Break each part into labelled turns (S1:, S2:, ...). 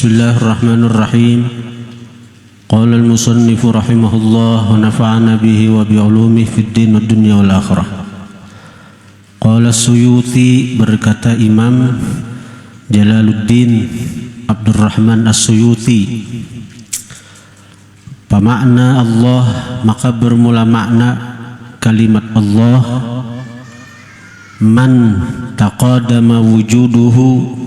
S1: Bismillahirrahmanirrahim. Qala al-musannif rahimahullah wa nafa'ana bihi wa bi'ulumihi fid din wad dunya wal akhirah. Qala As-Suyuti, berkata Imam Jalaluddin Abdurrahman As-Suyuti, pamakna Allah, maka bermula makna kalimat Allah, man taqadama wujuduhu,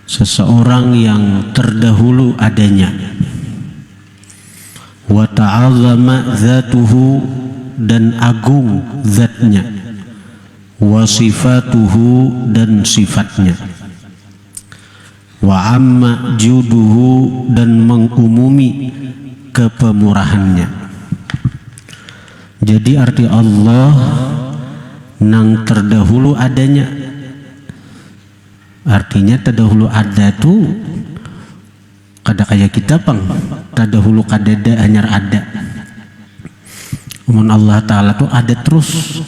S1: seseorang yang terdahulu adanya, wa ta'azzama zatuhu, dan agung zatnya, wa sifatuhu, dan sifatnya, wa amma juduhu, dan mengumumi kepemurahannya. Jadi arti Allah nang terdahulu adanya, artinya terdahulu ada tuh kada kayak kita pang terdahulu kadada hanyar ada. Amun Allah Ta'ala tuh ada terus,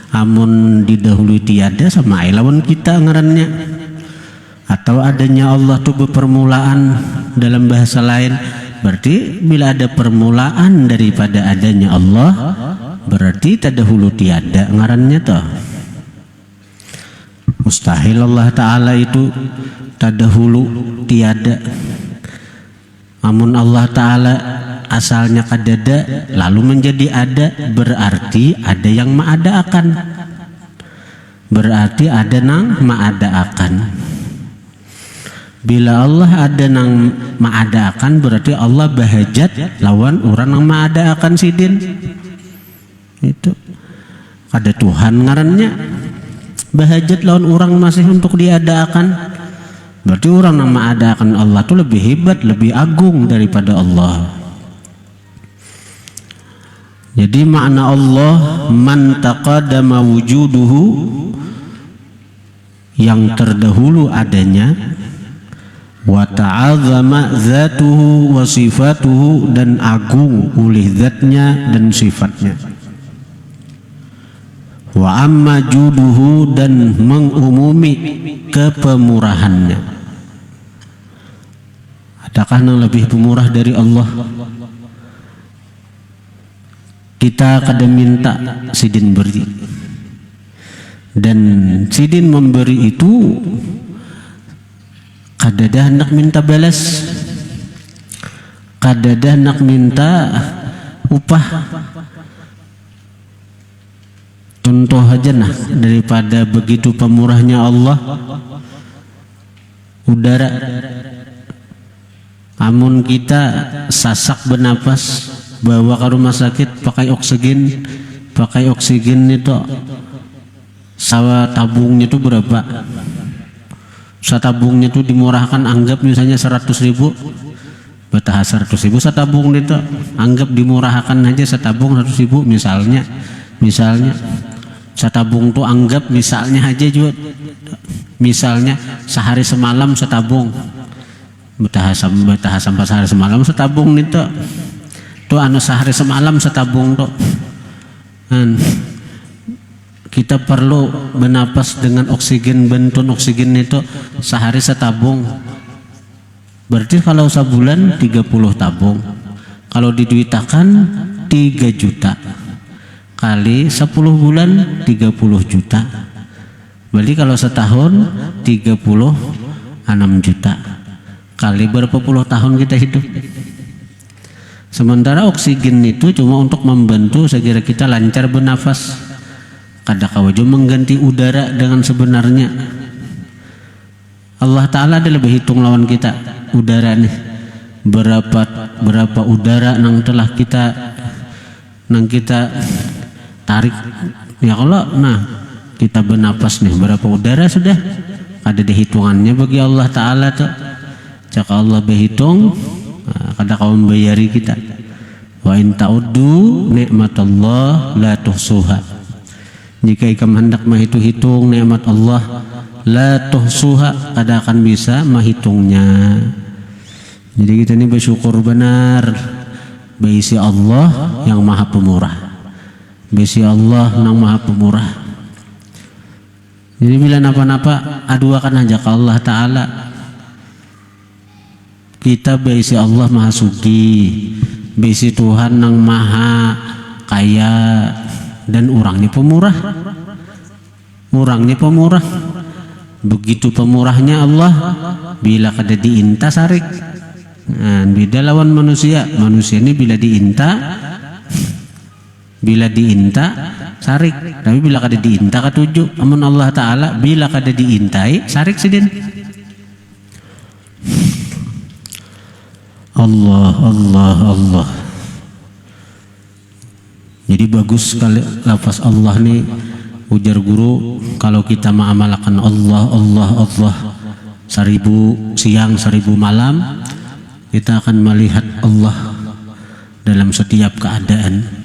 S1: amun didahului tiada sama lawan kita ngarannya. Atau adanya Allah tuh berpermulaan dalam bahasa lain, berarti bila ada permulaan daripada adanya Allah, berarti terdahulu tiada ngarannya toh. Mustahil Allah Ta'ala itu terdahulu tiada. Amun Allah Ta'ala asalnya kadada lalu menjadi ada, berarti ada yang ma'ada akan, berarti ada nang ma'ada akan. Bila Allah ada nang ma'ada akan, berarti Allah bahajat lawan orang nang ma'ada akan sidin. Itu ada Tuhan ngarannya bahajat lawan orang masih untuk diadakan, berarti orang yang mengadakan Allah itu lebih hebat, lebih agung daripada Allah. Jadi makna Allah, man taqadama wujuduhu, yang terdahulu adanya, wa ta'azzama zatuhu wa sifatuhu, dan agung oleh zatnya dan sifatnya, wa amma juduhu, dan mengumumi kepemurahannya. Adakah yang lebih pemurah dari Allah? Kita kada minta sidin beri, dan sidin memberi itu kada dah hendak minta balas, kada dah hendak minta upah. Contoh aja nah, daripada begitu pemurahnya Allah, udara. Amun kita sasak bernapas, bawa ke rumah sakit pakai oksigen itu sawa tabungnya itu berapa? Satabungnya itu dimurahkan, anggap misalnya 100.000, betah 100.000 satabung itu, anggap dimurahkan aja satabung 100.000 misalnya satabung tuh anggap misalnya aja juga, misalnya sehari semalam setabung, betah sampai sehari semalam setabung itu tuh anu sehari semalam setabung tuh. Kita perlu bernapas dengan oksigen, bentun oksigen itu sehari setabung, berarti kalau sebulan 30 tabung, kalau diduitakan 3 juta kali 10 bulan 30 juta, berarti kalau setahun 36 juta, kali berapa puluh tahun kita hidup. Sementara oksigen itu cuma untuk membantu segera kita lancar bernafas, kada kawaju mengganti udara dengan sebenarnya. Allah Ta'ala ada lebih hitung lawan kita udara nih, berapa udara nang telah kita tarik ya. Kalau kita bernapas nih berapa udara sudah ada dihitungannya bagi Allah Ta'ala tuh. Jika Allah berhitung, kada kau membayari kita. Wa in ta'uddu nikmatallah la tuhsuha, jika ikam hendak menghitung nikmat Allah, la tuhsuha, kada akan bisa menghitungnya. Jadi kita ini bersyukur benar bagi Allah yang maha pemurah, bagi Allah yang maha pemurah. Jadi bila napa-napa aduakan aja ke Allah Ta'ala. kita besi Allah maha sugi, besi Tuhan nang maha kaya, dan orangnya pemurah. Orangnya pemurah. Begitu pemurahnya Allah, bila kada diinta sarik. Nah, beda lawan manusia. Manusia ini bila diinta sarik, tapi bila kada diinta katuju. Amun Allah Ta'ala bila kada diintai sarik sidin. Allah. Jadi bagus sekali lafaz Allah nih, ujar guru. Kalau kita mengamalkan Allah 1000 siang 1000 malam, kita akan melihat Allah dalam setiap keadaan.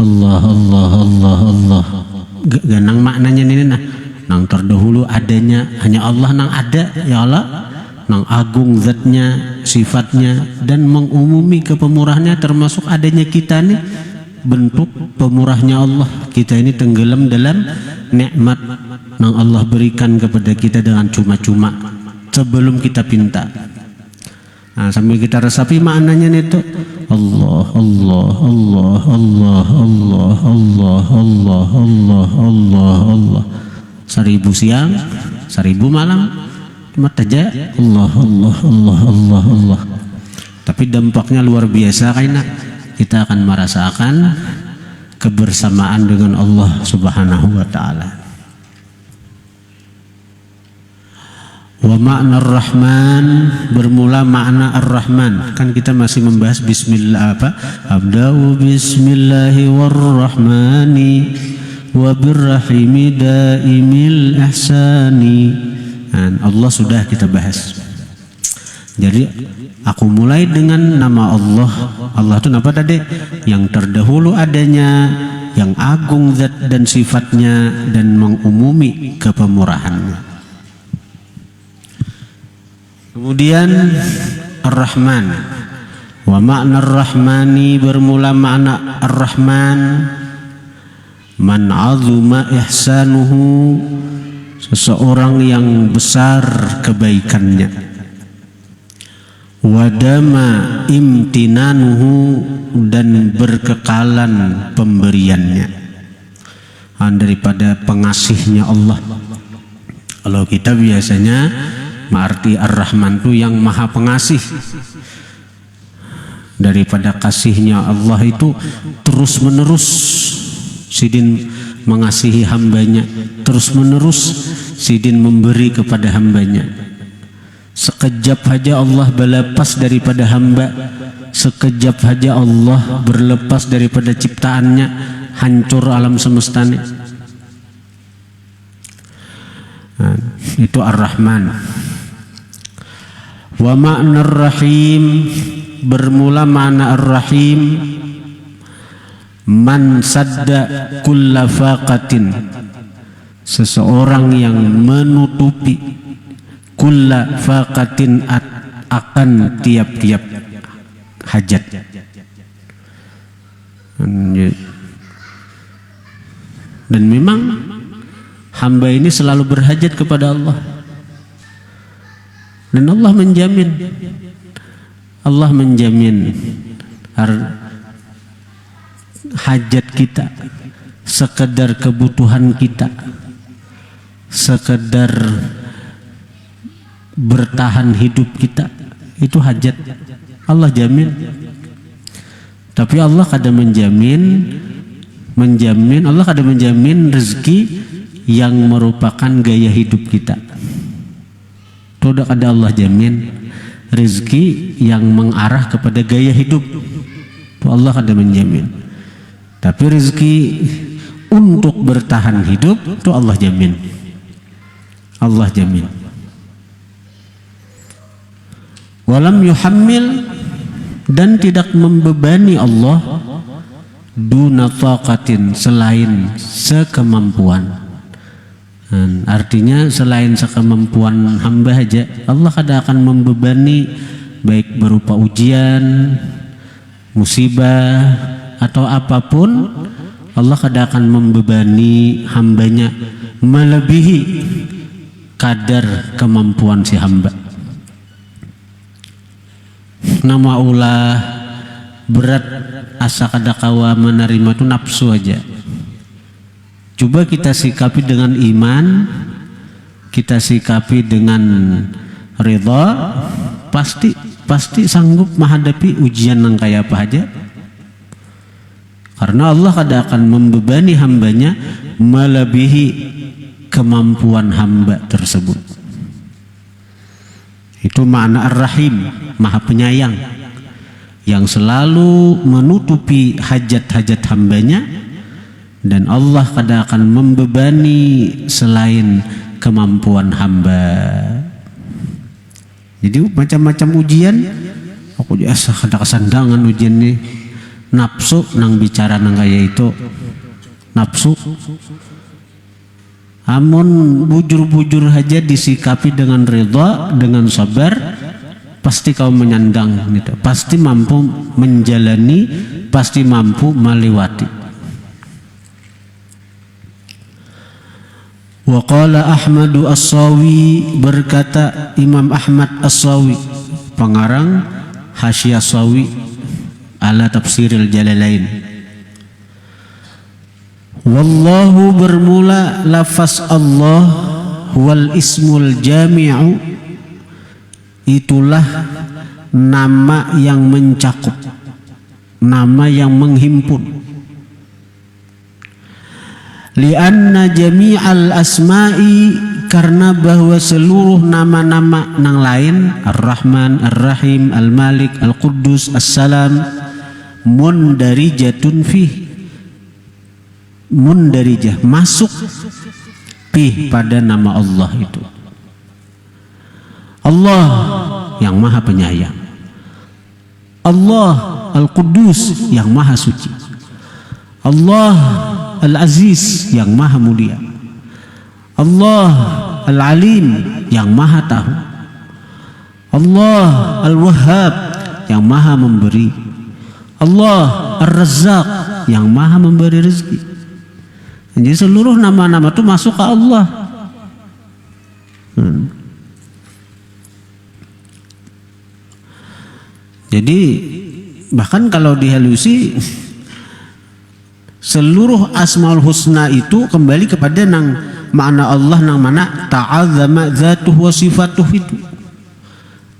S1: Allah. Ganang maknanya ini nang terdahulu adanya hanya Allah, nang ada ya Allah, nang agung zatnya, sifatnya, dan mengumumi kepemurahnya, termasuk adanya kita nih bentuk pemurahnya Allah. Kita ini tenggelam dalam nikmat yang Allah berikan kepada kita dengan cuma-cuma sebelum kita pinta. Nah, sambil kita resapi maknanya itu Allah 1000 siang 1000 malam cuma aja Allah. Tapi dampaknya luar biasa, karena kita akan merasakan kebersamaan dengan Allah Subhanahu wa Ta'ala. Wa makna Ar-Rahman, bermula makna Ar-Rahman. Kan kita masih membahas bismillah apa? Abda'u bismillahi warrahmani wa birrahimi daimil ihsani. Allah sudah kita bahas. Jadi aku mulai dengan nama Allah. Allah itu apa tadi? Yang terdahulu adanya, yang agung zat dan sifatnya, dan mengumumi kepemurahannya. Kemudian Ar-Rahman. Wa makna Ar-Rahmani, bermula makna Ar-Rahman, man azuma ihsanuhu, seseorang yang besar kebaikannya, wadama imtinanuhu, dan berkekalan pemberiannya. Daripada pengasihnya Allah. Kalau kita biasanya arti Ar-Rahman itu yang maha pengasih. Daripada kasihnya Allah itu terus menerus sidin mengasihi hambanya, terus menerus sidin memberi kepada hambanya. Sekejap saja Allah berlepas daripada hamba, sekejap saja Allah berlepas daripada ciptaannya, hancur alam semestanya. Nah, itu Ar-Rahman. Wa makna Ar-Rahim, bermula makna Ar-Rahim, man sadda kulla faqatin, seseorang yang menutupi kulla faqatin, akan tiap-tiap hajat. Dan memang hamba ini selalu berhajat kepada Allah. Dan Allah menjamin hajat kita, sekedar kebutuhan kita, sekedar bertahan hidup kita, itu hajat Allah jamin. Tapi Allah kada menjamin rezeki yang merupakan gaya hidup kita. Tidak ada Allah jamin rezeki yang mengarah kepada gaya hidup, itu Allah kada menjamin. Tapi rezeki untuk bertahan hidup itu Allah jamin. Allah jamin. Walam yuhammil, dan tidak membebani Allah duna taqatin, selain sekemampuan. Artinya selain sekemampuan hamba aja, Allah kada akan membebani, baik berupa ujian, musibah, atau apapun. Allah kada akan membebani hambanya melebihi kadar kemampuan si hamba. nama ulah berat asa kada kawa menerima itu nafsu aja. Coba kita sikapi dengan iman, kita sikapi dengan ridha, pasti sanggup menghadapi ujian yang kayak apa aja. Karena Allah kada akan membebani hambanya melebihi kemampuan hamba tersebut. Itu makna Ar-Rahim, Maha Penyayang, yang selalu menutupi hajat-hajat hambanya, dan Allah kada akan membebani selain kemampuan hamba. Jadi macam-macam ujian, aku asa kada kesandangan ujian nih. Nafsu nang bicara nang kaya itu nafsu, amun bujur-bujur aja disikapi dengan ridha, dengan sabar, pasti kau menyandang gitu. Pasti mampu menjalani, pasti mampu melewati. Wa qala Ahmadu As-Sawi, berkata Imam Ahmad As-Sawi, pengarang Hasyiah Sawi ala Tafsiril Jalalain. Wallahu, bermula lafaz Allah, wal ismul jami'u, itulah nama yang mencakup, nama yang menghimpun. Lianna jami'al asma'i, karena bahwa seluruh nama-nama nang lain, Ar-Rahman, Ar-Rahim, Al-Malik, Al-Quddus, As-Salam, mundarijatun fih, mundarijah, masuk fih pada nama Allah itu. Allah yang Maha Penyayang, Allah Al-Quddus yang Maha Suci, Allah Al-Aziz yang Maha Mulia, Allah Al-Alim yang Maha Tahu, Allah Al-Wahhab yang Maha Memberi, Allah Ar-Razzaq yang Maha memberi rezeki. Jadi seluruh nama-nama itu masuk ke Allah. Jadi bahkan kalau dihalusi, seluruh Asmaul Husna itu kembali kepada nang makna Allah, nang mana ta'azzama dzatuh wa sifatuh, itu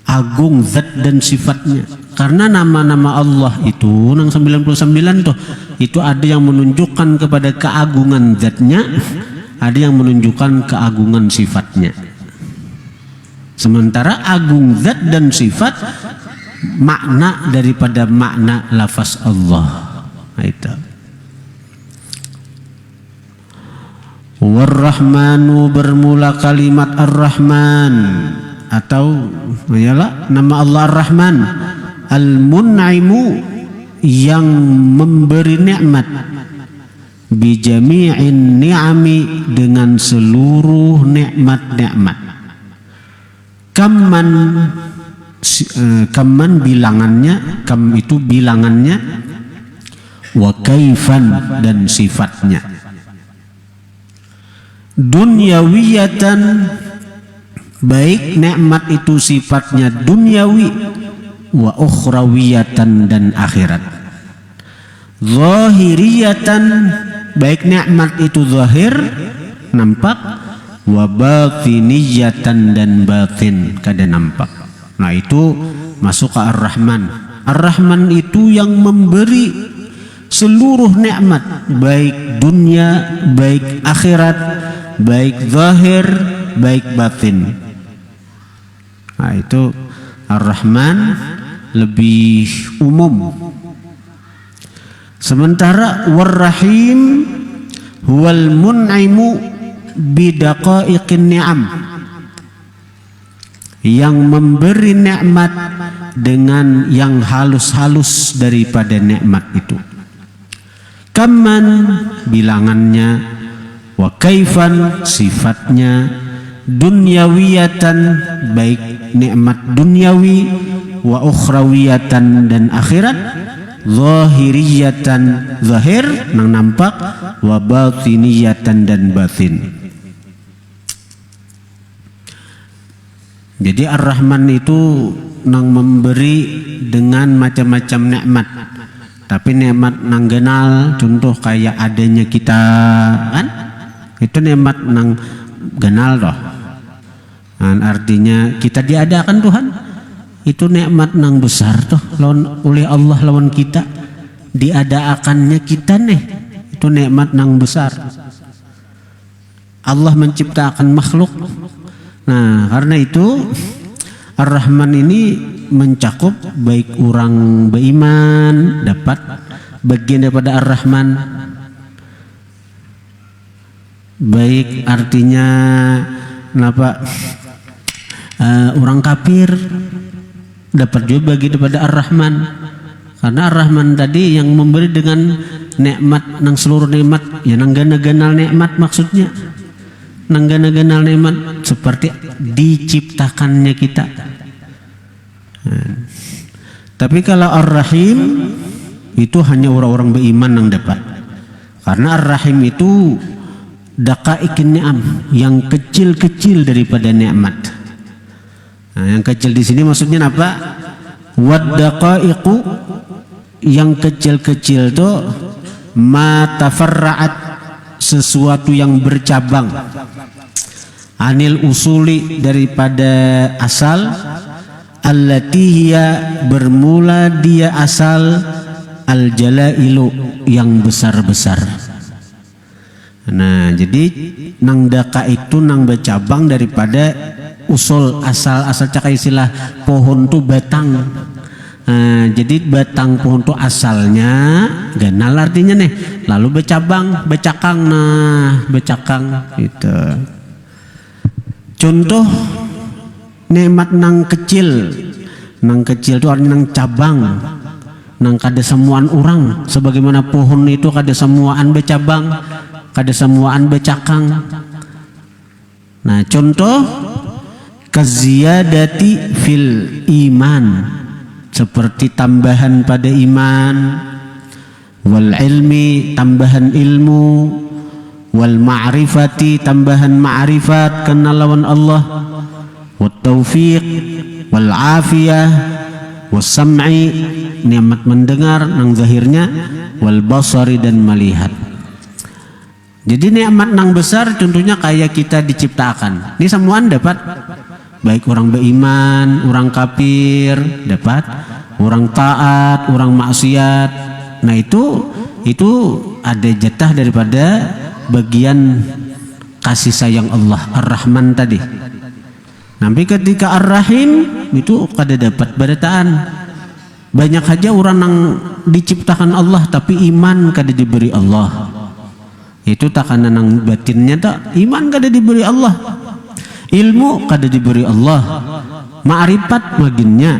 S1: agung zat dan sifatnya. Karena nama-nama Allah itu nang 99 tuh, itu ada yang menunjukkan kepada keagungan zatnya, ada yang menunjukkan keagungan sifatnya. Sementara agung zat dan sifat makna daripada makna lafaz Allah. Nah, itu. War-Rahmanu, bermula kalimat Ar-Rahman, atau ialah nama Allah Ar-Rahman, Al-Mun'imu, yang memberi nikmat, bijami'in ni'ami, dengan seluruh nikmat-nikmat. Kamman bilangannya, kam itu bilangannya, wa kaifan, dan sifatnya. Dunyawiyatan, baik nikmat itu sifatnya dunyawi, wa ukhrawiyatan, dan akhirat. Zahiriyatan, baik nikmat itu zahir, nampak, wa batiniyatan, dan batin, kada nampak. Nah, itu masuk ke Ar-Rahman. Ar-Rahman itu yang memberi seluruh nikmat, baik dunia, baik akhirat, baik zahir, baik batin. Nah, itu Ar-Rahman lebih umum. Sementara War-Rahim huwal mun'imu bidaqaiqin ni'am, yang memberi nikmat dengan yang halus-halus daripada nikmat itu. Kamman, bilangannya, wa kaifan, sifatnya, dunyawiyatan, baik nikmat dunyawi, wa ukhrawiyatan, dan akhirat, zahiriyatan, zahir nang nampak, wa batiniyatan, dan batin. Jadi Ar-Rahman itu nang memberi dengan macam-macam nikmat. Tapi nikmat nang genal, contoh kayak adanya kita kan, itu nikmat nang genal toh. Artinya kita diadakan Tuhan, itu nikmat nang besar toh oleh Allah lawan kita. Diadakannya kita nih, itu nikmat nang besar. Allah menciptakan makhluk. Nah, karena itu Ar-Rahman ini mencakup baik orang beriman dapat bagian daripada Ar-Rahman, baik artinya kenapa orang kafir dapat juga bagian daripada Ar-Rahman, karena Ar-Rahman tadi yang memberi dengan nikmat nang seluruh nikmat ya nang gana-ganal nikmat, maksudnya nang gana-ganal nikmat seperti diciptakannya kita. Tapi kalau Ar-Rahim itu hanya orang-orang beriman yang dapat, karena Ar-Rahim itu daqaiqin ni'am, yang kecil-kecil daripada nikmat. Nah, yang kecil di sini maksudnya apa? Wad daqaiqu, yang kecil-kecil itu ma tafarra'at, sesuatu yang bercabang, anil usuli, daripada asal, allati hiya, bermula dia asal, al jalailu, yang besar-besar. Nah, jadi nang daka itu nang bercabang daripada usul, asal cak istilah pohon tu batang. Jadi batang pohon tu asalnya ganal artinya nih, lalu bercabang, bercakang, nah bercakang itu. Contoh nikmat nang kecil itu artinya nang cabang, nang kada semuaan orang, sebagaimana pohon itu kada semuaan bercabang, kada semuaan bercakang. Nah, contoh kaziyadati fil iman, seperti tambahan pada iman, wal ilmi, tambahan ilmu, wal ma'rifati, tambahan ma'rifat, kenal lawan Allah, wat taufiq, wal afiyah, was sam'i, nikmat mendengar nang zahirnya, wal basari, dan melihat. Jadi nikmat nang besar contohnya kayak kita diciptakan. Ini semuaan dapat, baik orang beriman, orang kafir dapat, orang taat, orang maksiat. Nah, itu ada jatah daripada bagian kasih sayang Allah Ar-Rahman tadi. Nanti ketika Ar-Rahim itu kada dapat barataan. Banyak aja orang yang diciptakan Allah tapi iman kada diberi Allah. Itu takana nang batinnya tak, iman kada diberi Allah, ilmu kada diberi Allah, ma'rifat maginnya,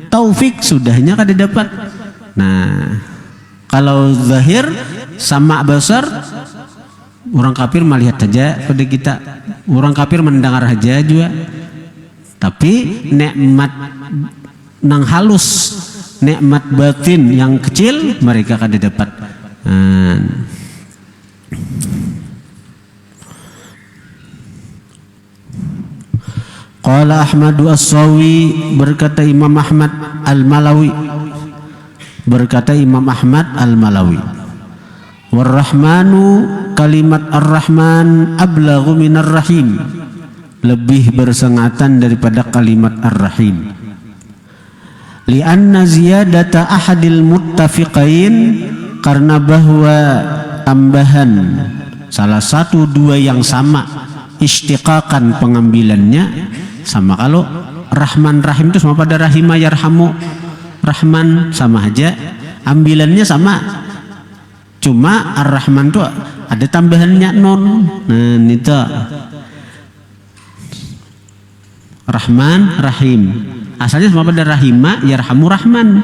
S1: taufik sudahnya kada dapat. Nah, kalau zahir sama basar, orang kafir melihat saja pada kita, orang kafir mendengar saja juga. Tapi nikmat nang halus, nikmat batin yang kecil mereka kada dapat. Qala Ahmadu As-Sawi, berkata Imam Ahmad Al-Malawi, War-Rahmanu, kalimat Ar-Rahman ablaghu minar Rahim, lebih bersengatan daripada kalimat Ar-Rahim. Lianna ziyadata ahadil muttafiqain, karena bahwa tambahan salah satu dua yang sama, istiqakan pengambilannya sama. Kalau Rahman Rahim itu sama pada Rahimah Yarhamu, Rahman sama aja, ambilannya sama. Cuma Ar-Rahman itu ada tambahannya non. Nah, itu Rahman Rahim, asalnya sama pada Rahimah Yarhamu Rahman,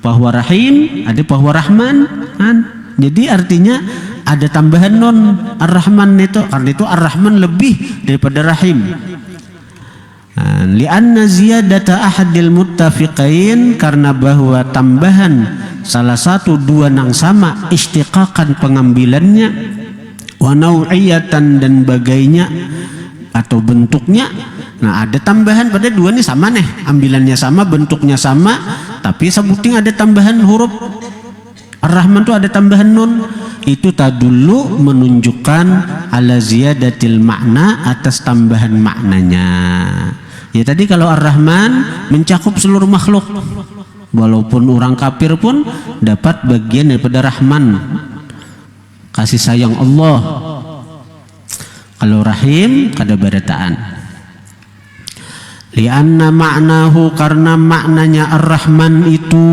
S1: bahwa Rahim ada bahwa Rahman kan? Jadi artinya ada tambahan non Ar-Rahman itu, karena itu Ar-Rahman lebih daripada Rahim. Lianna ziyadata ahadil muttafiqain, karena bahwa tambahan salah satu dua nang sama, istiqakan pengambilannya, wa nau'iyatan, dan bagainya atau bentuknya, Nah ada tambahan pada dua nih sama nih, ambilannya sama, bentuknya sama, tapi sebuting ada tambahan huruf Ar-Rahman tuh ada tambahan nun. Itu tadullu menunjukkan ala ziyadatil makna, atas tambahan maknanya. Ya tadi kalau Ar-Rahman mencakup seluruh makhluk, walaupun orang kafir pun dapat bagian daripada Rahman, kasih sayang Allah. Kalau Rahim kada barataan. Lianna ma'nahu, karena maknanya Ar-Rahman itu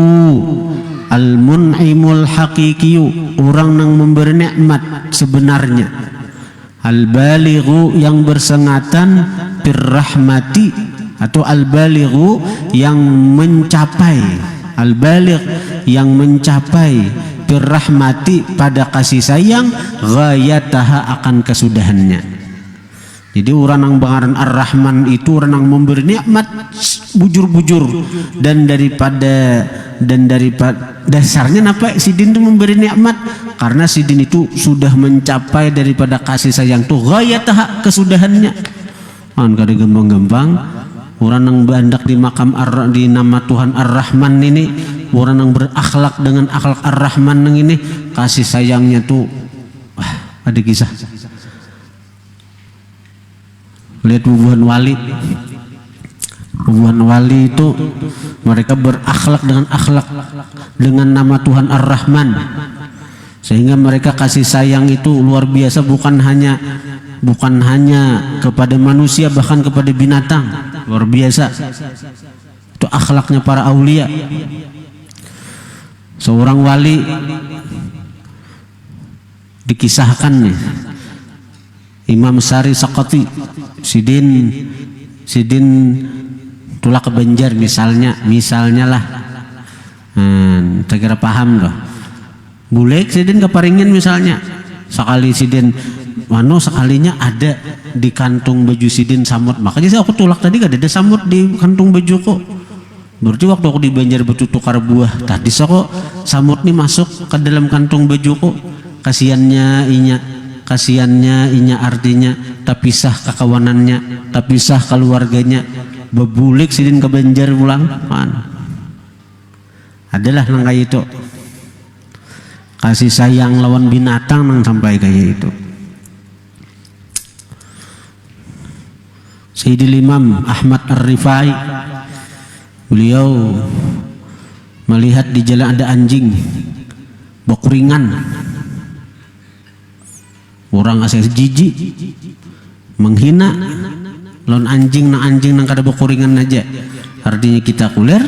S1: al-mun'imul haqiqiyu, orang yang memberi nikmat sebenarnya, al-balighu yang bersengatan, birrahmati atau al-balighu yang mencapai, al-baligh yang mencapai, birrahmati pada kasih sayang, ghayataha akan kesudahannya. Jadi orang yang bangaran Ar-Rahman itu orang yang memberi nikmat bujur-bujur, dan daripada dasarnya napa sidin itu memberi nikmat, karena sidin itu sudah mencapai daripada kasih sayang tuh ghayatah, kesudahannya. Kan kada gampang-gampang orang yang bandak di makam di nama Tuhan Ar-Rahman ini, orang yang berakhlak dengan akhlak Ar-Rahman ini, kasih sayangnya tuh ada kisah. Lihat bubuhan wali itu mereka berakhlak dengan nama Tuhan Ar-Rahman, sehingga mereka kasih sayang itu luar biasa, bukan hanya kepada manusia, bahkan kepada binatang. Luar biasa itu akhlaknya para aulia. Seorang wali dikisahkan nih, Imam Sari Sakati, sidin tulak ke Banjar misalnya lah, tak kira paham loh. Bulek sidin keparingin misalnya, sekali sidin sekalinya ada di kantung baju sidin samut, makanya aku tulak tadi gak ada samut di kantung baju kok. Berarti waktu aku di Banjar batu tukar buah tadi kok samut nih masuk ke dalam kantung baju kok. Kasiannya inya artinya tapisah kekawanannya, tapisah keluarganya, bebulik sidin ke Banjar pulang adalah nang kayak itu, kasih sayang lawan binatang nang sampai kayak itu. Sayyidil Imam Ahmad Ar-Rifai, beliau melihat di jalan ada anjing bekuringan. Orang asal jijik menghina lawan anjing nang kada bekuringan aja, artinya kita kuler.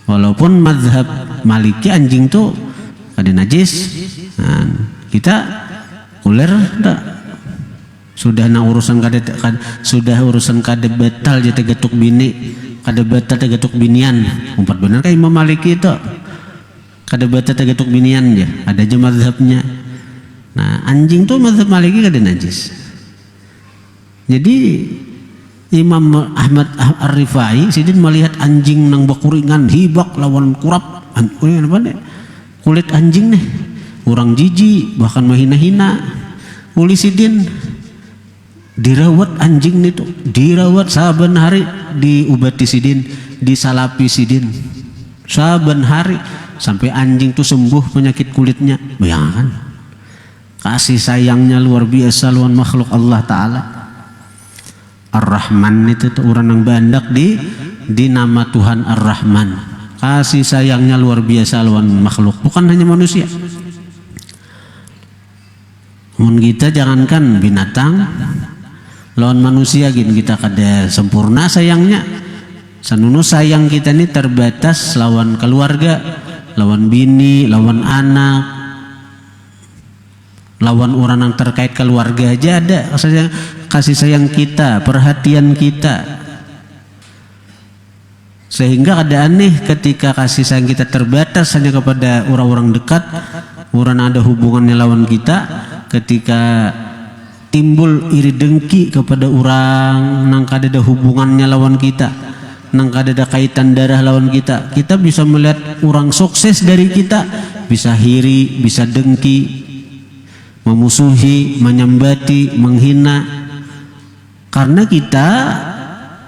S1: Walaupun mazhab Maliki anjing tuh kada najis, kita kuler dah. Sudah urusan kada batal jadi gatuk bini, kada batal gatuk binian. Umpat benar kayak Imam Maliki itu kada batal gatuk binian aja, ada aja mazhabnya. Nah anjing tuh mazhab Maliki kada najis. Jadi Imam Ahmad Ar-Rifai sidin melihat anjing nang bekuringan hibak lawan kurap, kulit anjing nih orang jijik bahkan mahina-hina. Uli sidin dirawat anjing itu, dirawat saben hari, diubati sidin, disalapi sidin saben hari sampai anjing tuh sembuh penyakit kulitnya. Bayangkan kasih sayangnya luar biasa lawan makhluk Allah Ta'ala. Ar-Rahman itu tuh orang yang bandak di nama Tuhan Ar-Rahman, kasih sayangnya luar biasa lawan makhluk, bukan hanya manusia. Kita jangankan binatang, lawan manusia gini kita kada sempurna sayangnya. Sanunu sayang kita ini terbatas lawan keluarga, lawan bini, lawan anak, lawan orang yang terkait keluarga aja ada kasih sayang kita, perhatian kita. Sehingga ada aneh ketika kasih sayang kita terbatas hanya kepada orang-orang dekat, orang ada hubungannya lawan kita. Ketika timbul iri dengki kepada orang nang kada ada hubungannya lawan kita, nang kada ada kaitan darah lawan kita, kita bisa melihat orang sukses dari kita, bisa iri, bisa dengki, memusuhi, menyambati, menghina. karena kita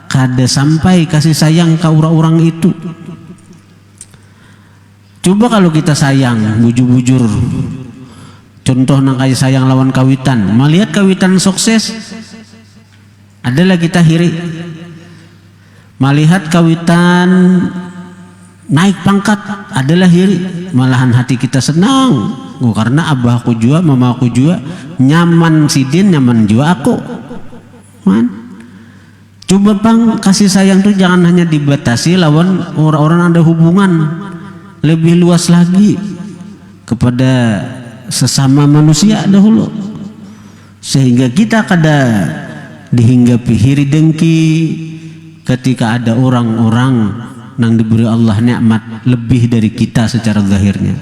S1: kada sampai kasih sayang ke orang-orang itu. Coba kalau kita sayang bujur-bujur, contoh nang kasih sayang lawan kawitan, melihat kawitan sukses adalah kita hiri, melihat kawitan naik pangkat adalah hiri, malahan hati kita senang. Karena abahku juga, mamaku juga nyaman sidin, nyaman juga aku. Man. Coba bang, kasih sayang tuh jangan hanya dibatasi lawan orang-orang ada hubungan, lebih luas lagi kepada sesama manusia dahulu, sehingga kita kada dihinggapi hiri dengki ketika ada orang-orang yang diberi Allah nikmat lebih dari kita secara zahirnya.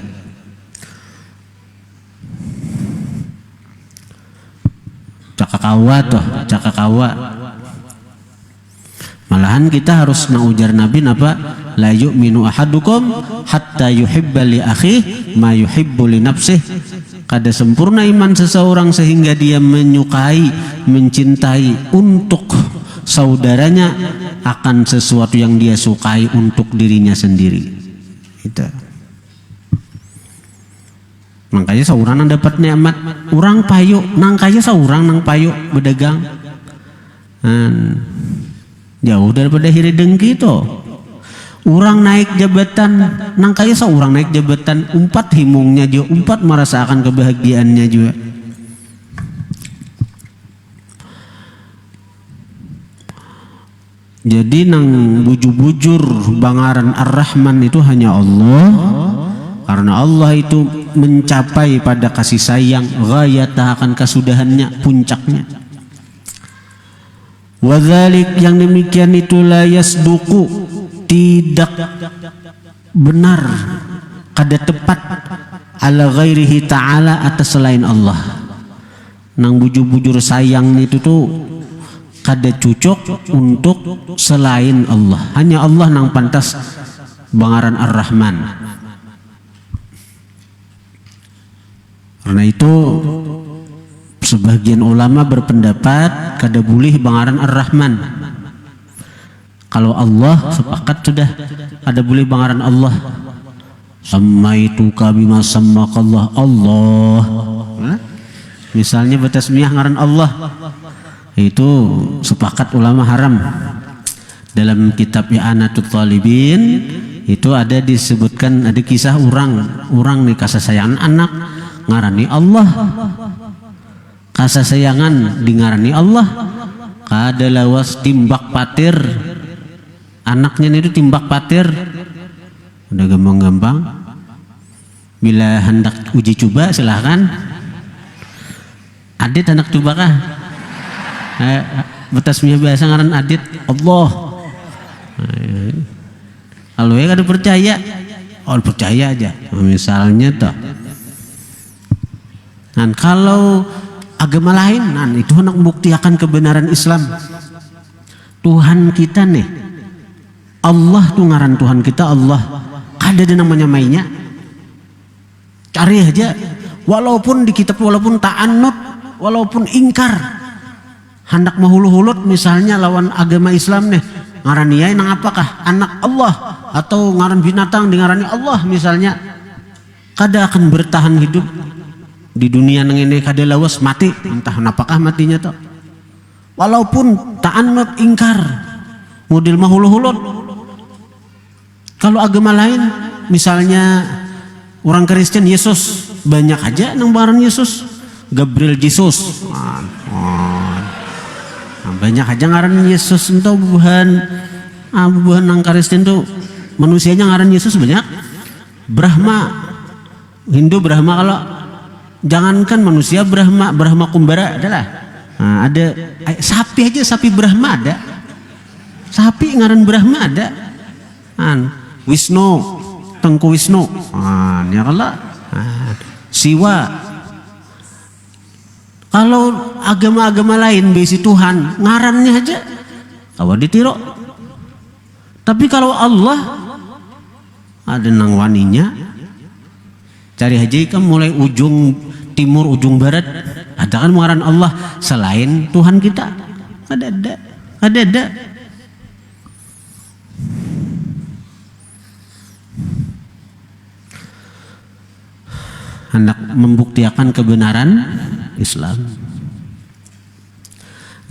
S1: Cakakawa. Malahan kita harus ujar Nabi napa, la yu'minu ahadukum hatta yuhibba li akhihi ma yuhibbu li nafsihi. Kada sempurna iman seseorang sehingga dia menyukai, mencintai untuk saudaranya akan sesuatu yang dia sukai untuk dirinya sendiri. Itu. Makanya seorang yang dapat nikmat, orang payu, nang kaya seorang nang payu berdagang. Jauh daripada hiri dengki itu. Orang naik jabatan, nang kaya seorang naik jabatan, umpat himungnya juga, umpat merasakan kebahagiaannya juga. Jadi nang bujur-bujur bangaran Ar-Rahman itu hanya Allah, karena Allah itu mencapai pada kasih sayang, ghayatah akan kesudahannya, puncaknya. Wadzalik, yang demikian itu la yasduqu, tidak benar, kada tepat, ala ghairihi ta'ala, atas selain Allah. Nang bujur-bujur sayang itu tuh kada cocok untuk selain Allah, hanya Allah nang pantas bangaran Ar-Rahman. Karena itu sebagian ulama berpendapat kada boleh bangaran Ar-Rahman. Kalau Allah sepakat sudah kada boleh bangaran Allah. Samaituka bima sammakallah Allah. Misalnya bertasmiyah ngaran Allah, itu sepakat ulama haram. Dalam kitab I'anatul Talibin itu ada disebutkan, ada kisah orang nih kasih sayang anak ngarani Allah, kasih sayangan dingarani Allah, kada lawas timbak patir, anaknya itu timbak patir, udah gampang-gampang. Bila hendak uji coba silahkan. Adit anak coba kah? Bertasmiyah biasa ngaran adit Allah. Kalau ya kada percaya, percaya aja. Misalnya toh. Dan kalau agama lain, itu hendak membuktikan kebenaran Islam. Tuhan kita nih, Allah tuh ngaran Tuhan kita Allah. Kada ada namanya mainnya. Cari aja. Walaupun di kitab, walaupun ta'anut, walaupun ingkar, hendak mahulu-hulut misalnya lawan agama Islam nih, ngaran ia nang apakah? Anak Allah, atau ngaran binatang di ngarani Allah misalnya, kada akan bertahan hidup di dunia nang ini, kada lawas mati, entah apakah matinya tuh. Walaupun ta'anut ingkar, model mahulu-hulut. Kalau agama lain misalnya orang Kristen Yesus, banyak aja nang baran Yesus, Gabriel Jesus. Banyak aja ngaran Yesus, entah buhan nang Kristen tuh manusianya ngaran Yesus banyak. Brahma, Hindu Brahma, kalau jangankan manusia, Brahma kumbara adalah. Ada sapi aja, sapi Brahma ada. Sapi ngaran Brahma ada. Wisnu, Tengku Wisnu. Ya kalau Siwa. Kalau agama-agama lain besi Tuhan, ngarannya aja kawan ditiro. Tapi kalau Allah ada nang waninya, cari aja kan mulai ujung timur, ujung barat, ada kan ngaran Allah selain Tuhan kita. Ada. Hendak membuktikan kebenaran Islam.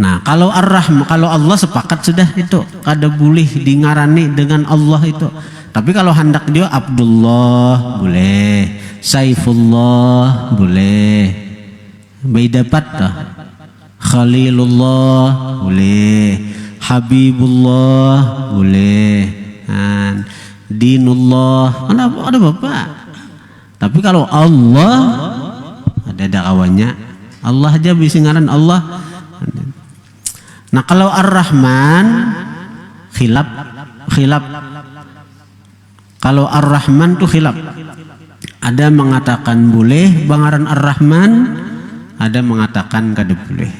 S1: Nah, kalau kalau Allah sepakat sudah itu kada boleh dingarani dengan Allah itu. Tapi kalau hendak dia Abdullah boleh, Saifullah boleh, Baidapat Khalilullah boleh, Habibullah boleh, Dinullah ada bapak. Tapi kalau Allah ada kawannya, Allah aja bisa ngaran Allah. Nah kalau Ar-Rahman khilaf. Kalau Ar-Rahman tuh khilaf. Ada mengatakan boleh bangaran Ar-Rahman, ada mengatakan kada boleh.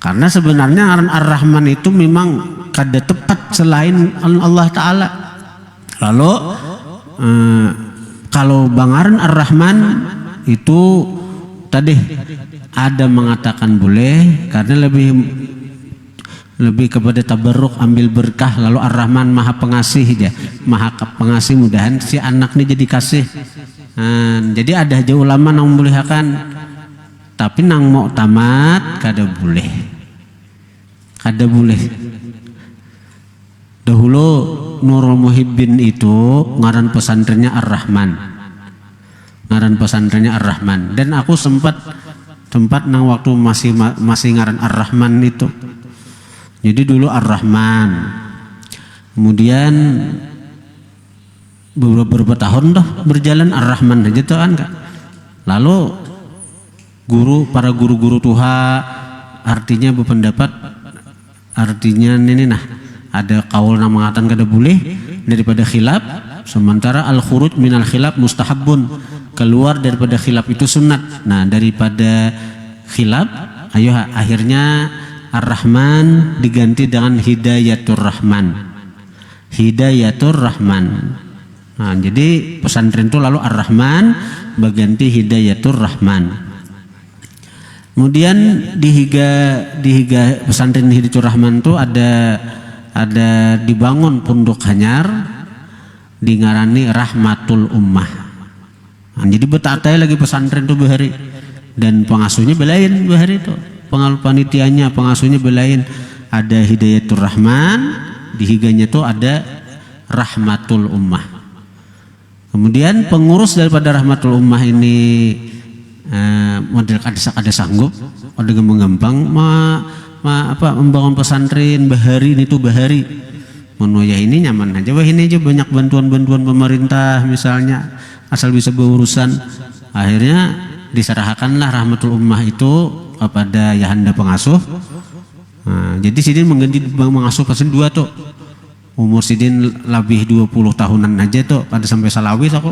S1: Karena sebenarnya ngaran Ar-Rahman itu memang kada tepat selain Allah Ta'ala. Lalu kalau bangaran Ar-Rahman itu tadi ada mengatakan boleh karena lebih kepada tabarruk, ambil berkah. Lalu Ar-Rahman maha pengasih aja, maha pengasih, mudahan si anak ini jadi kasih. Jadi ada aja ulama yang membolehkan, tapi nang mau tamat kada boleh. Dahulu Nurul Muhibbin itu ngaran pesantrennya Ar-Rahman. Dan aku sempat nang waktu masih ngaran Ar-Rahman itu. Jadi dulu Ar-Rahman. Kemudian beberapa tahun berjalan Ar-Rahman aja tuh kan. Lalu para guru-guru Tuha artinya berpendapat, artinya ini ada kaul yang mengatakan kada boleh daripada khilaf, sementara al-khuruj minal khilaf mustahabun, keluar daripada khilaf itu sunat. Nah daripada khilaf, akhirnya Ar-Rahman diganti dengan Hidayatur Rahman. Nah jadi pesantren itu lalu Ar-Rahman berganti Hidayatur Rahman. Kemudian di higa pesantren Hidayatur Rahman itu ada dibangun pondok hanyar dingarani Rahmatul Ummah. Nah, jadi betatai lagi pesantren itu bahari dan pengasuhnya belain bahari itu, panitianya pengasuhnya belain. Ada Hidayatur Rahman, di higanya itu ada Rahmatul Ummah. Kemudian pengurus daripada Rahmatul Ummah ini model ada sanggup, ada gampang membangun pesantren bahari ini tuh bahari. Menuya ini nyaman aja, ini aja banyak bantuan pemerintah misalnya, asal bisa berurusan. Akhirnya diserahkanlah Rahmatul Ummah itu kepada Yahanda pengasuh. Nah, jadi Sidin mengganti mengasuh pasien 2 tuh. Umur Sidin lebih 20 tahunan aja tuh, pada sampai salawis aku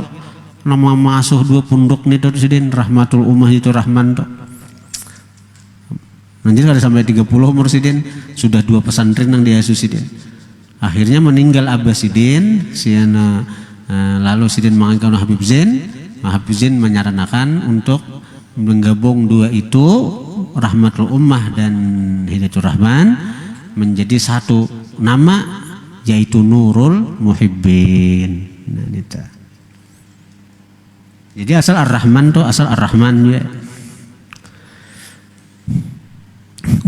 S1: nama mengasuh 2 pondok nih tuh Sidin, Rahmatul Ummah itu Rahman tuh. Nanti kalau sampai 30 umur Sidin sudah 2 pesantren yang diasuh Sidin. Akhirnya meninggal Abah Sidin, lalu Sidin mengangkat Habib Zain. Habib Zain menyarankan untuk menggabung 2 itu, Rahmatul Ummah dan Hidayatur Rahman, menjadi satu nama, yaitu Nurul Muhibbin. Nah, itu. Jadi asal Ar-Rahman tuh asal Ar-Rahman ya.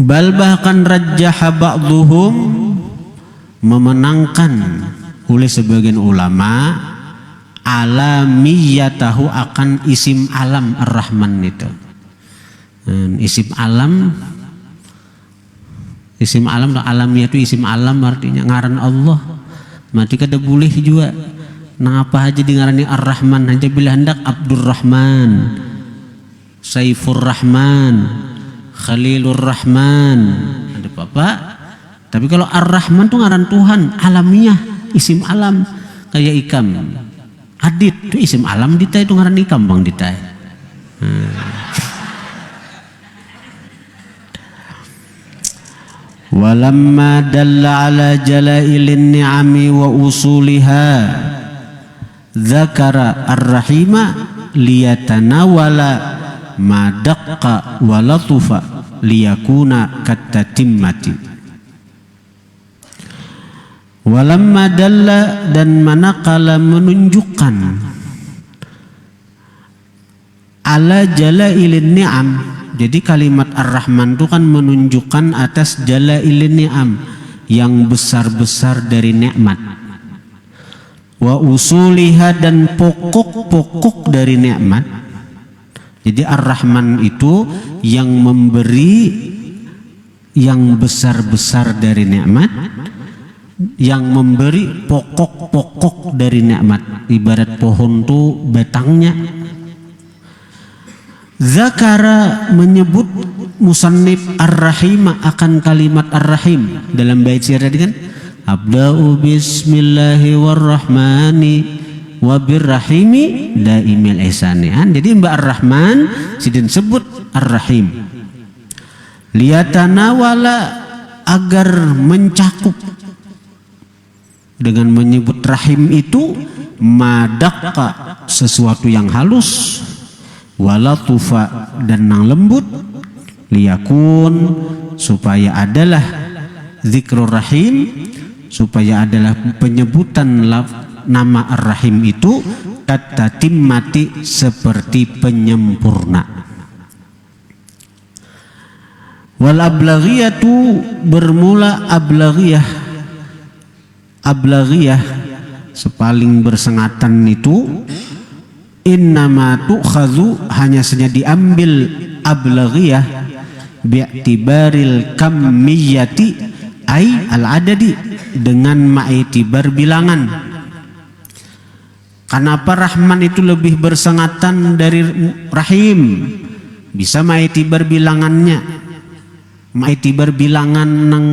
S1: Bal bahkan rajjaha ba'dhum, memenangkan oleh sebagian ulama alamiyatahu, akan isim alam Ar-Rahman itu. Isim alam alamiah itu isim alam artinya ngaran Allah. Mati kada boleh juga. Nah apa aja di ngarani Ar-Rahman aja, bila hendak Abdurrahman, Saifur Rahman, Khalilur Rahman, ada apa? Tapi kalau Ar-Rahman tuh ngaran Tuhan, alamiah, isim alam, kayak ikam. Adit itu isim alam, Dita itu ngaran ikam bang Dita. Walamma dalla ala jalailin ni'ami wa usuliha dzakara ar-rahima liyatanawala ma daqqa wa latufa liyakuna katatimmati. Walamma dalla, dan manakala menunjukkan, ala jalailin ni'am. Jadi kalimat Ar-Rahman itu kan menunjukkan atas jalailin ni'am, yang besar-besar dari nikmat. Wa usuliha, dan pokok-pokok dari nikmat. Jadi Ar-Rahman itu yang memberi yang besar-besar dari nikmat, yang memberi pokok-pokok dari nikmat. Ibarat pohon tuh batangnya. Zakara, menyebut musannif Ar-Rahim akan kalimat Ar-Rahim dalam bait syair tadi kan, abda'u bismillahi warrahmani wabirrahimi daimil ihsani. Jadi Mbak Ar-Rahman sidin sebut Ar-Rahim liyatanawala, agar mencakup dengan menyebut rahim itu, madakka, sesuatu yang halus, walatufa, dan yang lembut, liyakun, supaya adalah zikrul rahim, supaya adalah penyebutan nama Ar-Rahim itu kata timmati, seperti penyempurna. Wal ablaghiyatu, bermula ablaghiyah. Ablaghiyah, sepaling bersengatan itu, innama tu'khadhu, hanya saja diambil ablaghiyah bi'tibaril kammiyati ay al-adadi, dengan ma'itibar bilangan. Kenapa Rahman itu lebih bersengatan dari Rahim? Bisa ma'itibar bilangannya, ma'itibar bilangan yang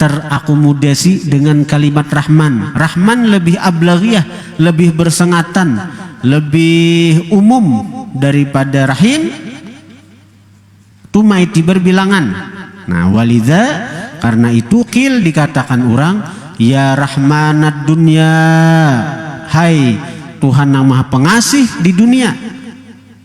S1: terakomodasi dengan kalimat Rahman. Rahman lebih ablaghiyah, lebih bersengatan, lebih umum daripada Rahim. Itu ma'itibar bilangan. Nah, walidha, karena itu qil, dikatakan orang, ya Rahmanad dunya, hai Tuhan yang Maha Pengasih di dunia.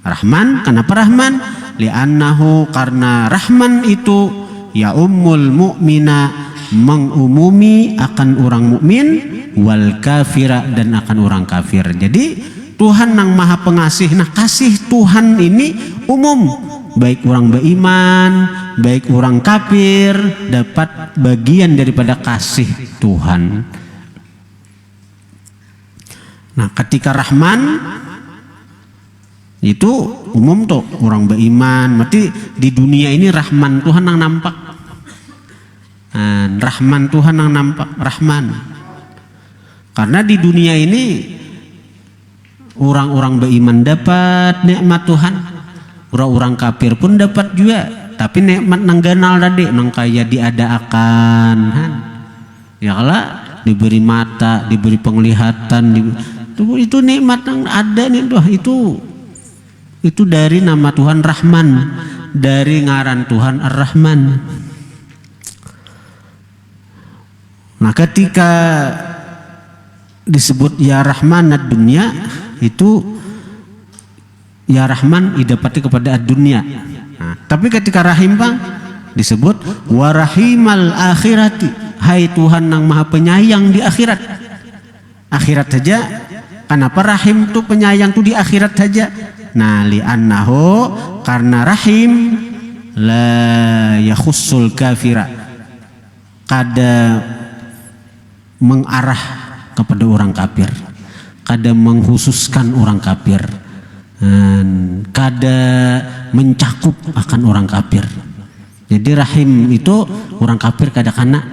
S1: Rahman, kenapa Rahman? Li'annahu, karena Rahman itu ya ummul mu'mina, mengumumi akan orang mukmin, wal kafira, dan akan orang kafir. Jadi Tuhan yang Maha Pengasih. Nah, kasih Tuhan ini umum, baik orang beriman, baik orang kafir dapat bagian daripada kasih Tuhan. Nah, ketika Rahman itu umum tuh orang beriman, berarti di dunia ini Rahman Tuhan yang nampak. Rahman Tuhan yang nampak, Rahman. Karena di dunia ini orang-orang beriman dapat nikmat Tuhan, orang-orang kafir pun dapat juga. Tapi nikmat nang ganal tadi, nang kaya diadakan, ya kalau diberi mata, diberi penglihatan, itu nikmat yang ada nih, itu dari nama Tuhan Rahman, dari ngaran Tuhan Ar-Rahman. Nah, ketika disebut ya Rahman ad-dunya, itu ya Rahman didapati kepada ad-dunya. Nah, tapi ketika Rahim bang disebut warahimal akhirati, hai Tuhan yang Maha Penyayang di akhirat. Akhirat saja. Kenapa Rahim tuh penyayang tuh di akhirat saja? Nah, li'annahu, karena Rahim la yakhussul kafira, kada mengarah kepada orang kafir, kada mengkhususkan orang kafir, kada mencakup akan orang kafir. Jadi Rahim itu orang kafir kada kena.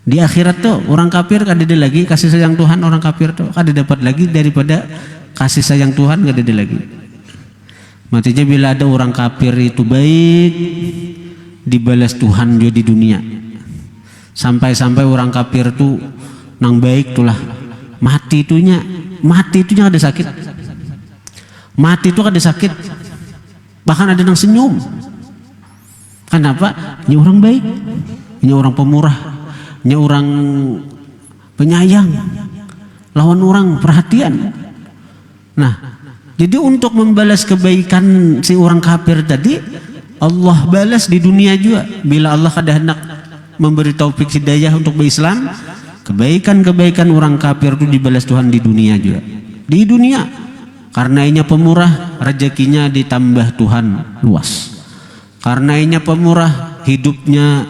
S1: Di akhirat tuh orang kafir kada ada lagi kasih sayang Tuhan, orang kafir tuh kada dapat lagi daripada kasih sayang Tuhan, kada ada lagi. Matinya bila ada orang kafir itu baik, dibalas Tuhan juga di dunia. Sampai-sampai orang kafir tuh nang baik tulah mati itunya ada sakit. Mati itu ada sakit. Bahkan ada nang senyum. Kenapa? Ini orang baik, ini orang pemurah, ini orang penyayang, lawan orang perhatian. Nah, jadi untuk membalas kebaikan si orang kafir tadi, Allah balas di dunia juga. Bila Allah kada hendak memberi taufik hidayah untuk berislam, kebaikan-kebaikan orang kafir itu dibalas Tuhan di dunia juga. Di dunia, karena inya pemurah, rezekinya ditambah Tuhan luas. Karena inya pemurah, hidupnya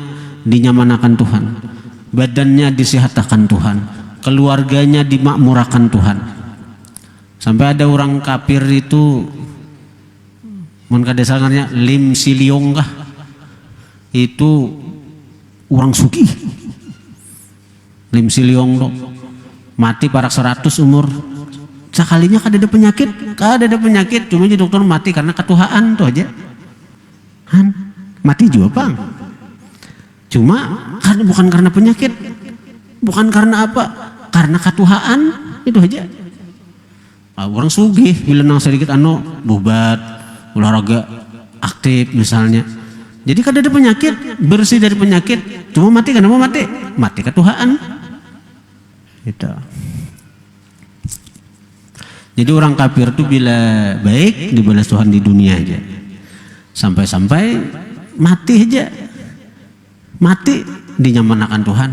S1: dinyamanakan Tuhan, badannya disehatakan Tuhan, keluarganya dimakmurkan Tuhan. Sampai ada orang kafir itu mun kada sangarnya Lim Siliong kah, itu orang sugih. Lim Siliong dong mati parak 100 umur, sekalinya kada ada penyakit, cuma jadi dokter mati karena ketuhaan tuh aja. Han, mati juga bang, cuma bukan karena penyakit, bukan karena apa, karena ketuhaan itu aja. Orang sugih bila nang sedikit bubat olahraga aktif misalnya, jadi kada ada penyakit, bersih dari penyakit, cuma mati kenapa mati ketuhaan itu. Jadi orang kafir itu bila baik dibalas Tuhan di dunia aja, sampai-sampai mati aja, mati dinyamanakan Tuhan.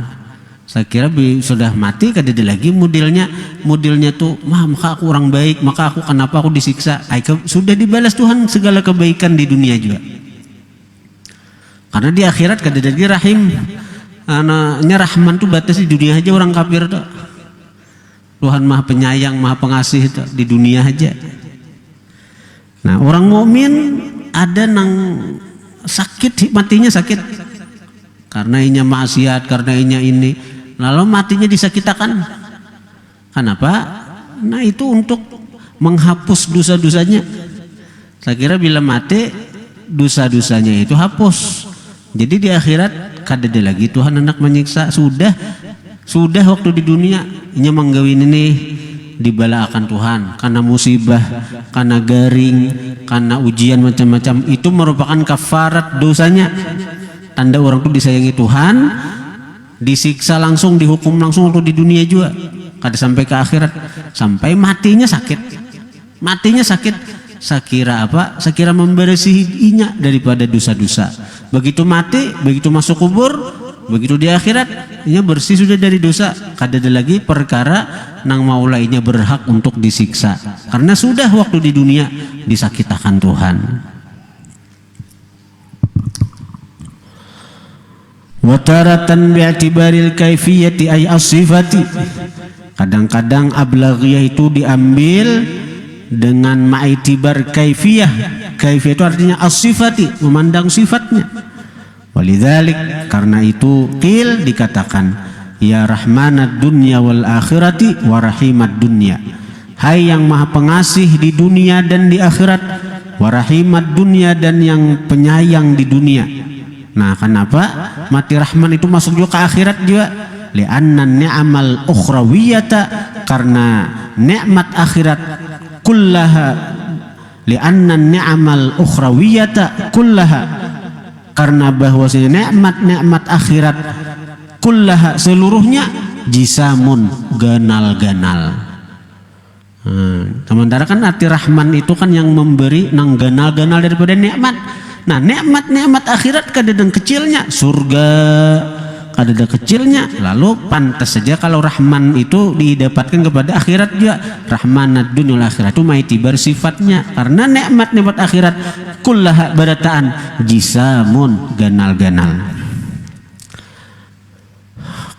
S1: Saya kira sudah mati kada ada lagi modelnya tuh, maka aku orang baik, maka aku kenapa aku disiksa. Sudah dibalas Tuhan segala kebaikan di dunia juga. Karena di akhirat kada ada lagi rahim. Anaknya Rahman tuh batas di dunia aja orang kafir tuh. Tuhan Maha Penyayang, Maha Pengasih tuh di dunia aja. Nah, orang mukmin ada nang sakit, matinya sakit karena inya maksiat, karena inya ini, lalu matinya disakitakan. Kenapa? Nah, itu untuk menghapus dosa-dosanya. Saya kira bila mati dosa-dosanya itu hapus. Jadi di akhirat kada ada lagi Tuhan hendak menyiksa. Sudah waktu di dunia inya menggawin ini dibala akan Tuhan karena musibah, karena garing, karena ujian macam-macam, itu merupakan kafarat dosanya. Tanda orang itu disayangi Tuhan, disiksa langsung, dihukum langsung waktu di dunia juga, kada sampai ke akhirat, sampai matinya sakit. Sakira apa? Sakira membersihinya daripada dosa-dosa. Begitu mati, begitu masuk kubur, begitu di akhirat, inya bersih sudah dari dosa. Kada ada lagi perkara nang maulainya berhak untuk disiksa, karena sudah waktu di dunia disakitakan Tuhan. Wataratan bi'atibaril kaifiyati ay as-sifati. Kadang-kadang ablaghiyah itu diambil dengan ma'itibar kaifiyah. Kaifiyah itu artinya as-sifati, memandang sifatnya. Walidzalik, karena itu qil dikatakan ya rahmanad dunya wal akhirati wa rahimad dunya. Hai yang maha pengasih di dunia dan di akhirat, wa rahimad dunya, dan yang penyayang di dunia. Nah, kenapa mati rahman itu masuk juga ke akhirat juga? Li'anna ni'amal ukhrawiyata, karena nikmat akhirat kullaha, li'anna ni'amal ukhrawiyata kullaha, karena bahwasanya nikmat akhirat kullaha seluruhnya jisamun, ganal-ganal. Sementara kan arti rahman itu kan yang memberi nang ganal-ganal daripada nikmat. Nah, nikmat akhirat kada ada kecilnya, surga kada ada kecilnya. Lalu pantas saja kalau rahman itu didapatkan kepada akhirat juga. Rahmanad dunya wal akhirat itu maitibar sifatnya, karena nikmat akhirat kullaha barataan jisamun, ganal-ganal.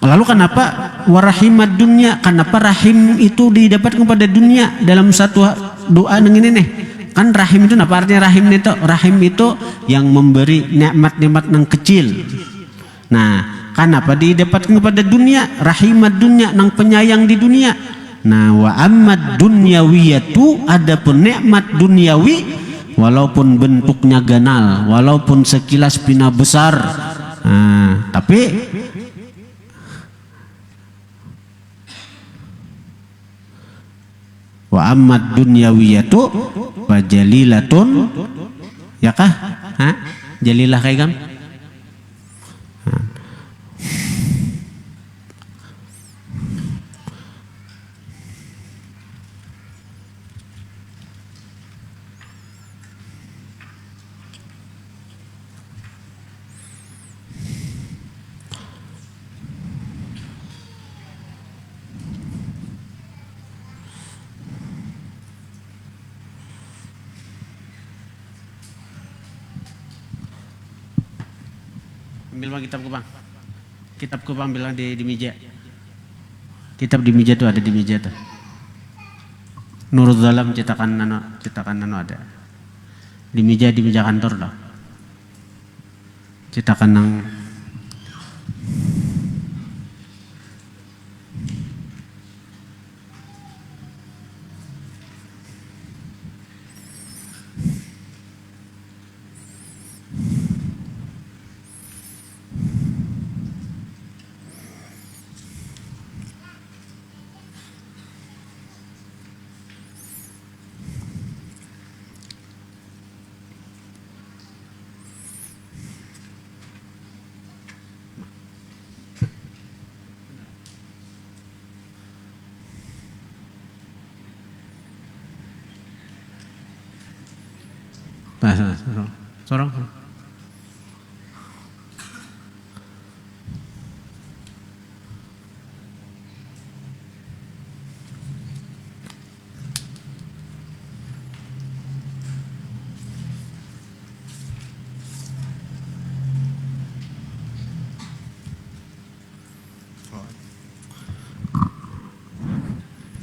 S1: Lalu kenapa warahimad dunya? Kenapa rahim itu didapatkan kepada dunia dalam satu doa nang ini nih? Kan rahim itu apa artinya rahim itu? Rahim itu yang memberi nikmat-nikmat nang kecil. Nah, kenapa didapatkan kepada dunia? Rahimad dunya, nang penyayang di dunia. Nah, wa ammad dunyawiyatu, adapun nikmat duniawi walaupun bentuknya ganal, walaupun sekilas pina besar, tapi wa ammad dunyawiyatu wa jalilatun, ya kah? Jalilah kayak gam? ambil bang kitabku bang. Kitabku bang bilang di meja. Kitab di meja tuh ada di meja tuh. Nurul Zalam cetakan nano ada. Di meja kantor loh. Cetakan nang sorong.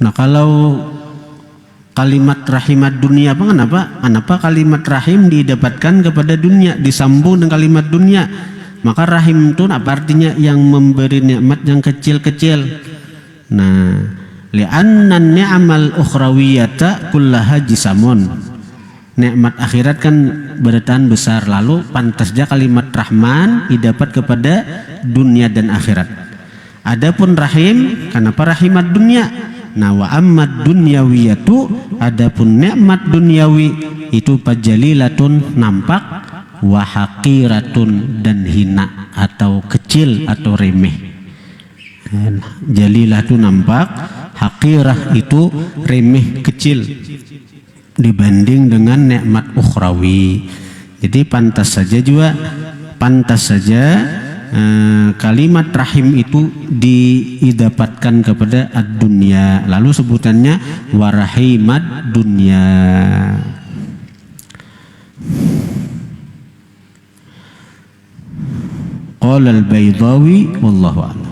S1: Nah kalau kalimat rahimat dunia apa kenapa kalimat rahim didapatkan kepada dunia, disambung dengan kalimat dunia? Maka rahim itu apa artinya? Yang memberi nikmat yang kecil-kecil. Nah, li'anna ni'amal ukhrawiyata kullaha jisamun. Nikmat akhirat kan berarti besar, lalu pantasnya kalimat rahman didapat kepada dunia dan akhirat. Adapun rahim, kenapa rahimat dunia? Nah wa ammad dunyawiyatu, adapun nikmat duniawi itu pajalilatun nampak, wa haqiratun dan hina atau kecil atau remeh. Jalilah itu nampak, haqirah itu remeh kecil dibanding dengan nikmat ukhrawi. Jadi pantas saja kalimat rahim itu didapatkan kepada ad-dunya, lalu sebutannya warahimat dunya. Qala al-Baydawi wallahu a'lam.